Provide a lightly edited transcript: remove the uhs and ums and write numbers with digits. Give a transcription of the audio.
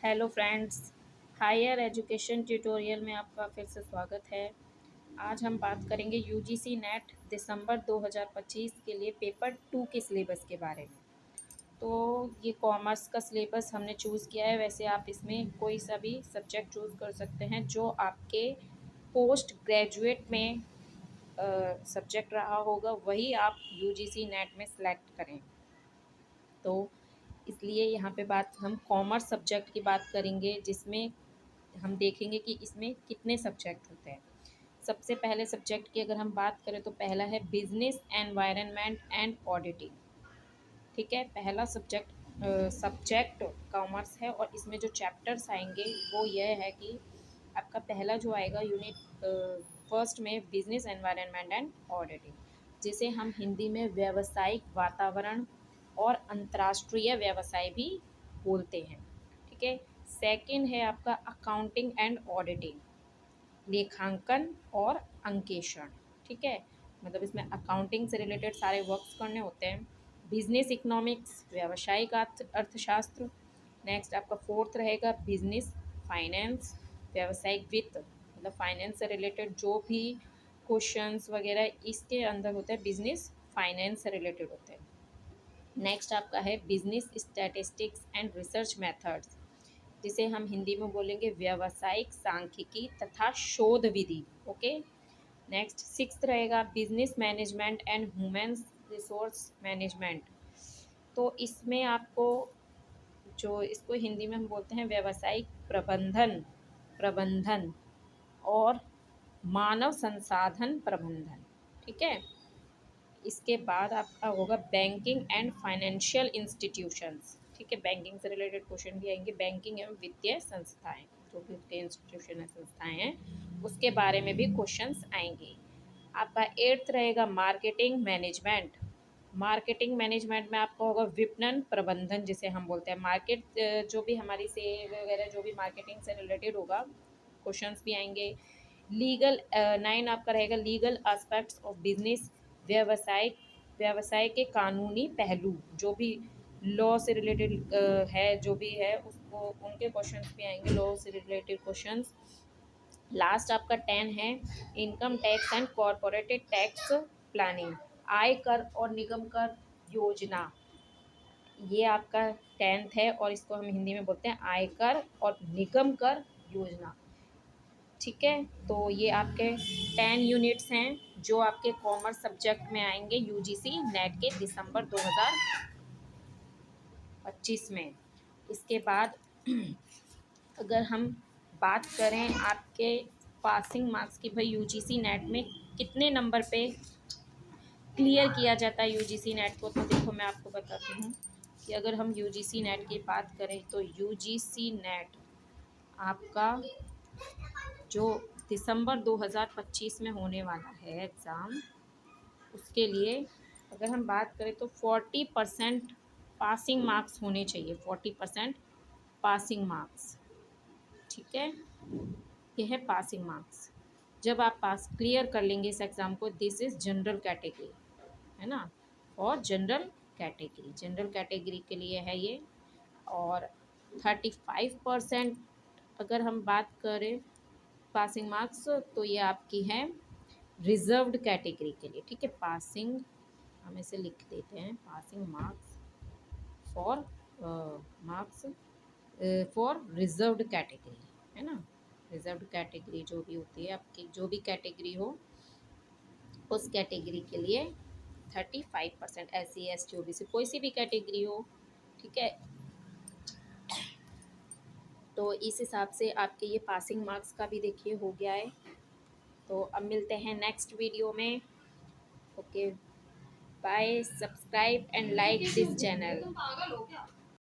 Hello friends, higher education tutorial में आपका फिर से स्वागत है। आज हम बात करेंगे यूजीसी नेट दिसंबर 2025 के लिए पेपर 2 के सिलेबस के बारे में। तो ये कॉमर्स का सिलेबस हमने चूज़ किया है। वैसे आप इसमें कोई सा भी सब्जेक्ट चूज़ कर सकते हैं जो आपके पोस्ट ग्रेजुएट में सब्जेक्ट रहा होगा, वही आप यूजीसी नेट में सेलेक्ट करें। तो इसलिए यहाँ पे बात हम कॉमर्स सब्जेक्ट की बात करेंगे, जिसमें हम देखेंगे कि इसमें कितने सब्जेक्ट होते हैं। सबसे पहले सब्जेक्ट की अगर हम बात करें तो पहला है बिजनेस एनवायरनमेंट एंड ऑडिटिंग। ठीक है, पहला सब्जेक्ट कॉमर्स है और इसमें जो चैप्टर्स आएंगे वो यह है कि आपका पहला जो आएगा यूनिट फर्स्ट में बिजनेस एनवायरनमेंट एंड ऑडिटिंग, जिसे हम हिंदी में व्यावसायिक वातावरण और अंतर्राष्ट्रीय व्यवसाय भी बोलते हैं। ठीक है, सेकंड है आपका अकाउंटिंग एंड ऑडिटिंग, लेखांकन और अंकेक्षण। ठीक है, मतलब इसमें अकाउंटिंग से रिलेटेड सारे वर्क्स करने होते हैं। बिजनेस इकोनॉमिक्स, व्यावसायिक अर्थशास्त्र। नेक्स्ट आपका फोर्थ रहेगा बिजनेस फाइनेंस, व्यावसायिक वित्त, मतलब फाइनेंस से रिलेटेड जो भी क्वेश्चंस वगैरह इसके अंदर होते हैं बिजनेस फाइनेंस से रिलेटेड होते हैं। नेक्स्ट आपका है business statistics and research methods, जिसे हम हिंदी में बोलेंगे व्यावसायिक सांख्यिकी तथा शोध विधि। ओके, नेक्स्ट सिक्स्थ रहेगा business management and human resource management. तो इसमें आपको जो इसको हिंदी में हम बोलते हैं व्यावसायिक प्रबंधन प्रबंधन और मानव संसाधन प्रबंधन। ठीक है, इसके बाद आपका होगा बैंकिंग एंड फाइनेंशियल इंस्टीट्यूशंस। ठीक है, बैंकिंग से रिलेटेड क्वेश्चन भी आएंगे। बैंकिंग एवं वित्तीय संस्थाएं, जो भी वित्तीय इंस्टीट्यूशन है, संस्थाएं हैं, उसके बारे में भी क्वेश्चंस आएंगे। आपका एट्थ रहेगा मार्केटिंग मैनेजमेंट। मार्केटिंग मैनेजमेंट में आपका होगा विपणन प्रबंधन, जिसे हम बोलते हैं मार्केट, जो भी हमारी सेल वगैरह जो भी मार्केटिंग से रिलेटेड होगा, क्वेश्चंस भी आएंगे। लीगल, नाइन आपका रहेगा लीगल एस्पेक्ट्स ऑफ बिजनेस, व्यवसाय के कानूनी पहलू, जो भी लॉ से रिलेटेड है, जो भी है उसको उनके क्वेश्चंस भी आएंगे, लॉ से रिलेटेड क्वेश्चंस। लास्ट आपका 10 है income tax and corporated tax planning, आय कर और निगम कर योजना। ये आपका 10th है और इसको हम हिंदी में बोलते हैं आयकर और निगम कर योजना। ठीक है, तो ये आपके 10 यूनिट्स हैं जो आपके कॉमर्स सब्जेक्ट में आएंगे यूजीसी नेट के दिसंबर 2025 में। इसके बाद अगर हम बात करें आपके पासिंग मार्क्स की, भाई यूजीसी नेट में कितने नंबर पे क्लियर किया जाता है यूजीसी नेट को, तो देखो मैं आपको बताती हूँ कि अगर हम यूजीसी नेट की बात करें तो यूजीसी नेट आपका जो दिसंबर 2025 में होने वाला है एग्ज़ाम, उसके लिए अगर हम बात करें तो 40% पासिंग मार्क्स होने चाहिए। 40% पासिंग मार्क्स। ठीक है, ये है पासिंग मार्क्स। जब आप पास क्लियर कर लेंगे इस एग्ज़ाम को, दिस इज़ जनरल कैटेगरी, है ना, और जनरल कैटेगरी के लिए है ये। और 35% अगर हम बात करें पासिंग मार्क्स, तो ये आपकी है रिजर्व्ड कैटेगरी के लिए। ठीक है, पासिंग हम इसे लिख देते हैं, passing marks for marks for reserved category, है ना। रिजर्व्ड कैटेगरी जो भी होती है आपकी, जो भी कैटेगरी हो उस कैटेगरी के लिए 35%, SC ST OBC कोई सी भी कैटेगरी हो। ठीक है, तो इस हिसाब से आपके ये पासिंग मार्क्स का भी देखिए हो गया है। तो अब मिलते हैं नेक्स्ट वीडियो में। Okay, bye, subscribe and like this channel.